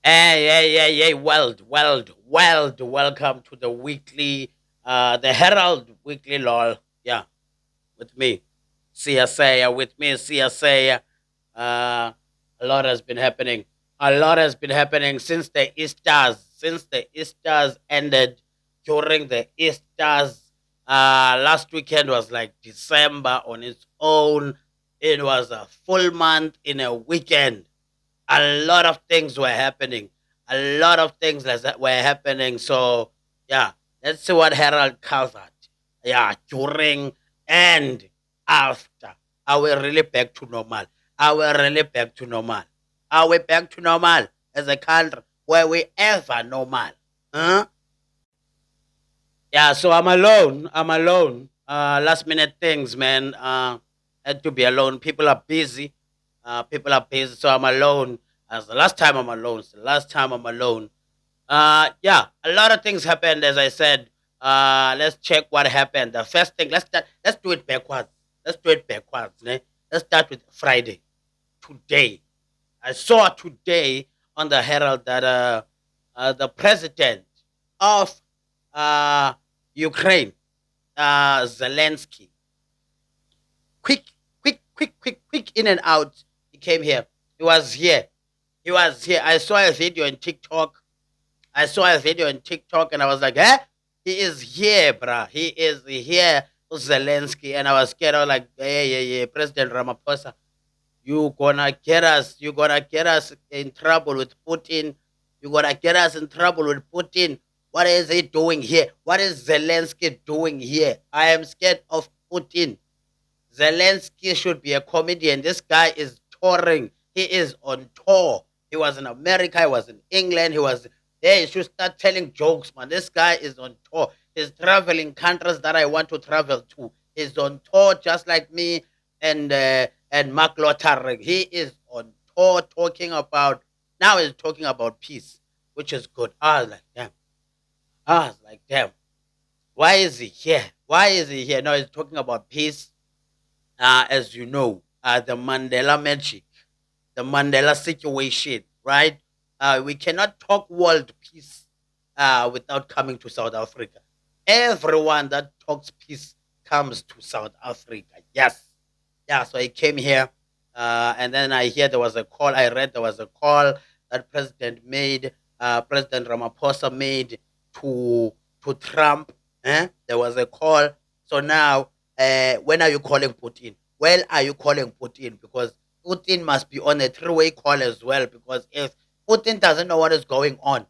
Hey, hey, hey, hey, world, welcome to the weekly, the Herald Weekly Lol. Yeah, with me, CSA, with me, CSA. A lot has been happening. A lot has been happening since the Easters ended. During the Easters, last weekend was like December on its own. It was a full month in a weekend. A lot of things were happening. A lot of things that were happening. So yeah, let's see what Herald covered. Yeah, during and after. Are we really back to normal? Are we really back to normal? Are we back to normal as a country? Were we ever normal? Huh? Yeah, so I'm alone. I'm alone. Last minute things, man. Had to be alone. People are busy. People are busy, so I'm alone. As the last time I'm alone. It's the last time I'm alone. Yeah, a lot of things happened. As I said, let's check what happened. The first thing, let's start. Let's do it backwards. Let's do it backwards. Ne? Let's start with Friday. Today, I saw today on the Herald that the president of uh, Ukraine, Zelensky, quick, quick in and out. He came here. He was here. He was here. I saw a video on TikTok. I saw a video on TikTok and I was like, eh? He is here, bruh. He is here, Zelensky. And I was scared. I was like, yeah, President Ramaphosa, you gonna get us. You gonna get us in trouble with Putin. You gonna get us in trouble with Putin. What is he doing here? What is Zelensky doing here? I am scared of Putin. Zelensky should be a comedian. This guy is touring. He is on tour. He was in America. He was in England. He was there. He should start telling jokes, man. This guy is on tour. He's traveling countries that I want to travel to. He's on tour just like me and Mark Lotharing. He is on tour talking about now. He's talking about peace, which is good. I was like, damn. I was like, damn. Why is he here? Why is he here? No, he's talking about peace, as you know, the Mandela magic, the Mandela situation, right? We cannot talk world peace without coming to South Africa. Everyone that talks peace comes to South Africa. Yes. Yeah, so I came here, and then I hear there was a call. I read there was a call that President Ramaphosa made to Trump. There was a call. So now, when are you calling Putin? Well, are you calling Putin? Because Putin must be on a three-way call as well. Because if Putin doesn't know what is going on,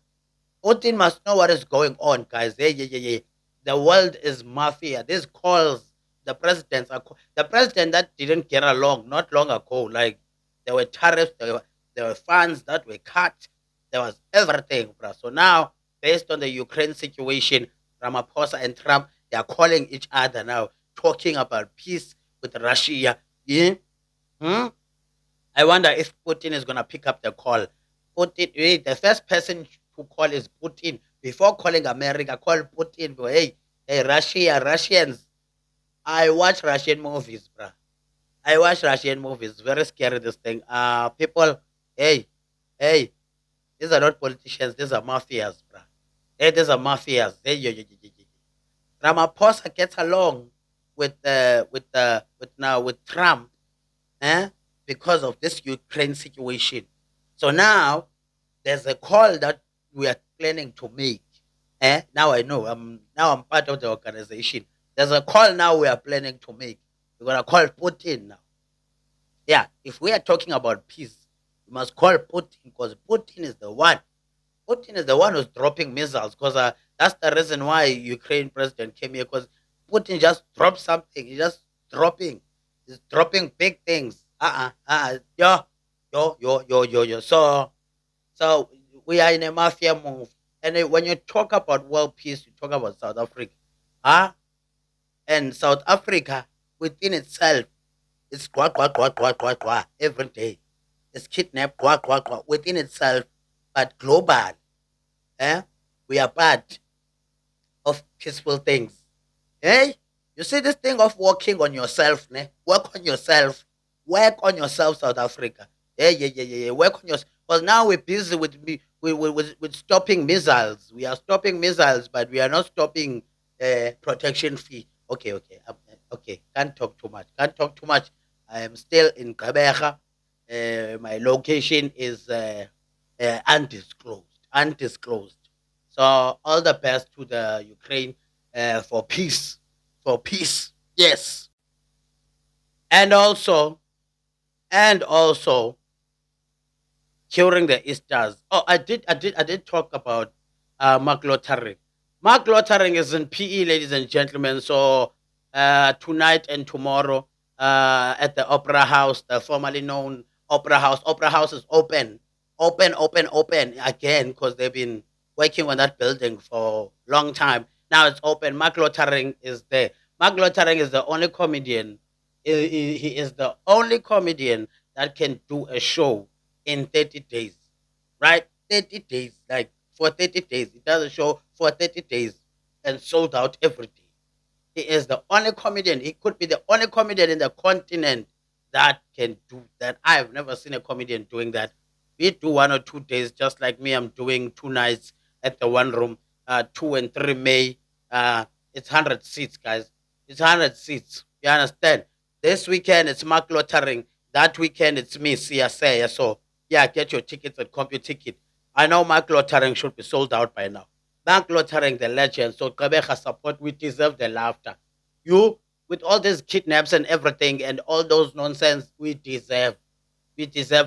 Putin must know what is going on, guys. Yeah. The world is mafia. These calls, the president that didn't get along not long ago. Like there were tariffs, there were funds that were cut, there was everything, bro. So now, based on the Ukraine situation, Ramaphosa and Trump, they are calling each other now, talking about peace with Russia. Yeah? Hmm? I wonder if Putin is gonna pick up the call. The first person to call is Putin. Before calling America, call Putin. Hey, Russia, Russians. I watch Russian movies, bruh. I watch Russian movies. Very scary, this thing. People, hey, hey, these are not politicians. These are mafias, bruh. Hey, these are mafias. Hey, Ramaphosa gets along with Trump, eh? Because of this Ukraine situation. So now there's a call that we are planning to make. Now I know. I'm part of the organization. There's a call now we are planning to make. We're gonna call Putin now. Yeah, if we are talking about peace, we must call Putin because Putin is the one. Putin is the one who's dropping missiles because that's the reason why Ukraine president came here because Putin just dropped something. He's just dropping. He's dropping big things. Yo. So we are in a mafia move. And when you talk about world peace, you talk about South Africa. Huh? And South Africa within itself is qua every day. It's kidnapped qua within itself, but global. Eh? We are part of peaceful things. Hey, you see this thing of working on yourself, ne? Work on yourself. Work on yourself, South Africa. Yeah. Work on yours. Because now we're busy with, with stopping missiles. We are stopping missiles, but we are not stopping protection fee. Okay. Okay. Can't talk too much. Can't talk too much. I am still in Kabeja. My location is undisclosed. Undisclosed. So all the best to the Ukraine for peace. For peace. Yes. And also, and also during the Easters. Oh, I did talk about Mark Lothering. Mark Lothering is in PE, ladies and gentlemen. So tonight and tomorrow at the Opera House, the formerly known Opera House. Opera House is open again because they've been working on that building for a long time. Now it's open. Mark Lothering is there. Mark Lothering is the only comedian. He is the only comedian that can do a show in 30 days, right? 30 days, like for 30 days. He does a show for 30 days and sold out every day. He is the only comedian. He could be the only comedian in the continent that can do that. I've never seen a comedian doing that. We do 1 or 2 days, just like me. I'm doing 2 nights at the one room, 2 and 3 May. It's 100 seats, guys. It's 100 seats. You understand? This weekend it's Mark Lottering. That weekend it's me, CSA. So yeah, get your tickets at CompuTicket. I know Mark Lottering should be sold out by now. Bank Lottering, the legend. So Kabeja support, we deserve the laughter. You, with all these kidnaps and everything and all those nonsense, we deserve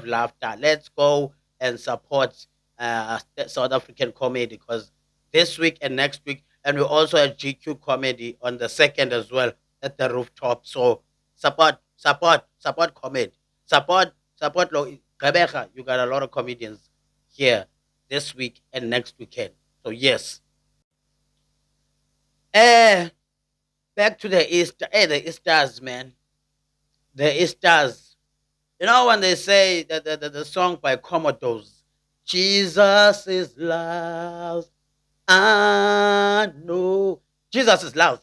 laughter. Let's go and support South African comedy because this week and next week, and we also have GQ comedy on the second as well at the rooftop. So support comedy, support. Rebecca, you got a lot of comedians here this week and next weekend. So yes, eh, back to the Easter. Hey, the Easters, man, the Easters. You know when they say that the song by Commodores, Jesus is love. I know Jesus is love.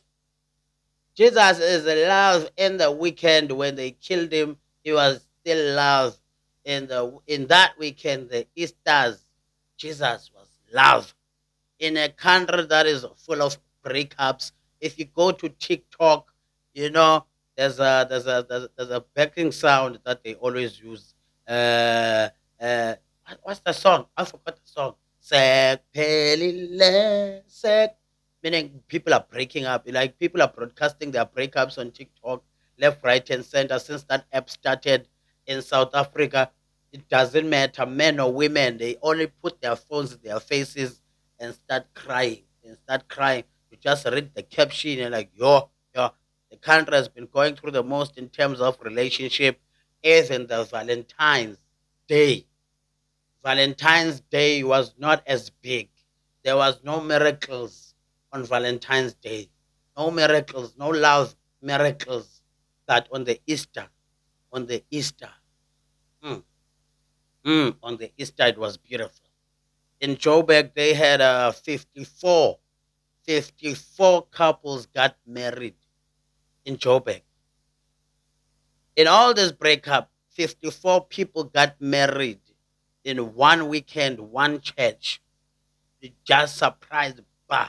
Jesus is love. In the weekend when they killed him, he was still love. In that weekend, the Easters, Jesus was love. In a country that is full of breakups, if you go to TikTok, you know there's a backing sound that they always use. Uh, what's the song? I forgot the song. Sek pelile sek, meaning people are breaking up. Like people are broadcasting their breakups on TikTok, left, right, and center. Since that app started in South Africa, it doesn't matter, men or women. They only put their phones in their faces and start crying and start crying. You just read the caption and like, yo, the country has been going through the most in terms of relationship. Even the Day. Valentine's Day was not as big. There was no miracles on Valentine's Day. No miracles, no love miracles. That on the Easter, on the Easter, mm, on the Easter, it was beautiful. In Joburg, they had 54 couples got married in Joburg. In all this breakup, 54 people got married in one weekend, one church. It just surprised, bah.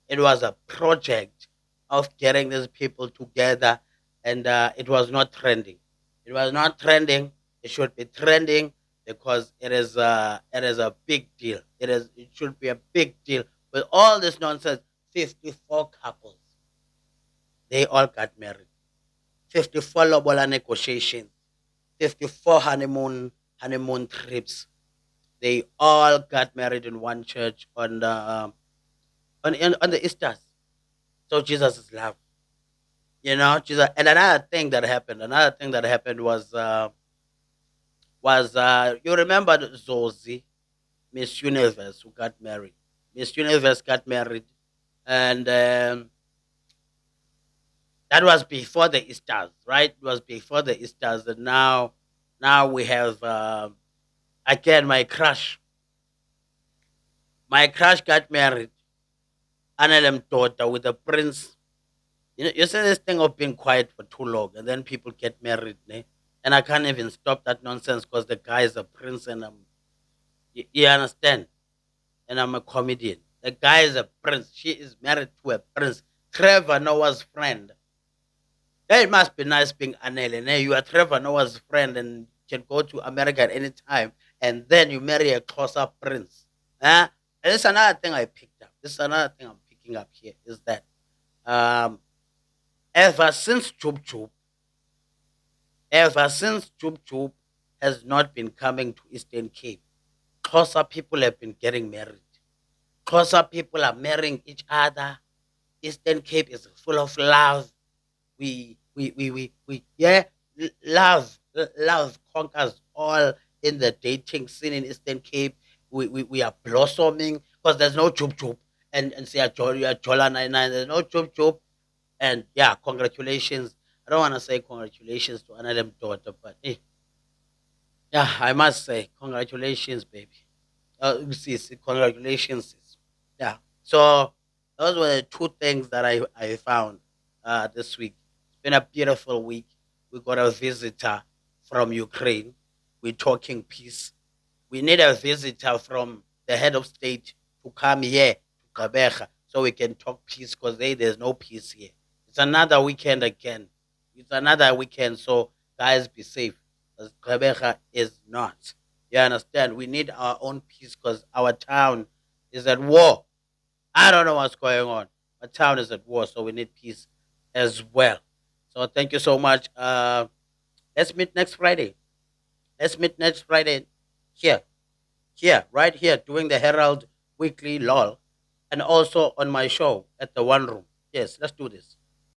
It was a project of getting these people together, and it was not trending. It was not trending. It should be trending because it is a big deal. It should be a big deal with all this nonsense. 54 couples, they all got married. 54 lobola negotiations. 54 honeymoon trips. They all got married in one church on the Easters. So Jesus is love. Jesus. And another thing that happened was you remember Zozi, Miss Universe, who got married. Miss Universe got married, and that was before the Easters, right? It was before the Easters, and now we have again my crush. My crush got married, Annalem daughter with a prince. You say this thing of being quiet for too long, and then people get married. Ne? And I can't even stop that nonsense because the guy is a prince and you understand? And I'm a comedian. The guy is a prince. She is married to a prince. Trevor Noah's friend. Yeah, it must be nice being Anel. And you are Trevor Noah's friend and can go to America at any time. And then you marry a closer prince. Huh? And this is another thing I picked up. This is another thing I'm picking up here is that um, ever since Chup Chup, ever since Chup Chup has not been coming to Eastern Cape, closer people have been getting married. Closer people are marrying each other. Eastern Cape is full of love. Yeah, love conquers all in the dating scene in Eastern Cape. We are blossoming because there's no chup chup and say chola 99. There's no chup chup and yeah, congratulations. I don't want to say congratulations to another daughter, but yeah, I must say congratulations, baby. Sis, congratulations, sis. Yeah. So those were the two things that I found this week. It's been a beautiful week. We got a visitor from Ukraine. We're talking peace. We need a visitor from the head of state to come here to Kabeja so we can talk peace because there's no peace here. It's another weekend again. It's another weekend, so guys be safe. Because Kabeja is not. You understand? We need our own peace because our town is at war. I don't know what's going on. Our town is at war, so we need peace as well. So thank you so much. Let's meet next Friday. Let's meet next Friday here, right here, doing the Herald Weekly LOL, and also on my show at the One Room. Yes, let's do this.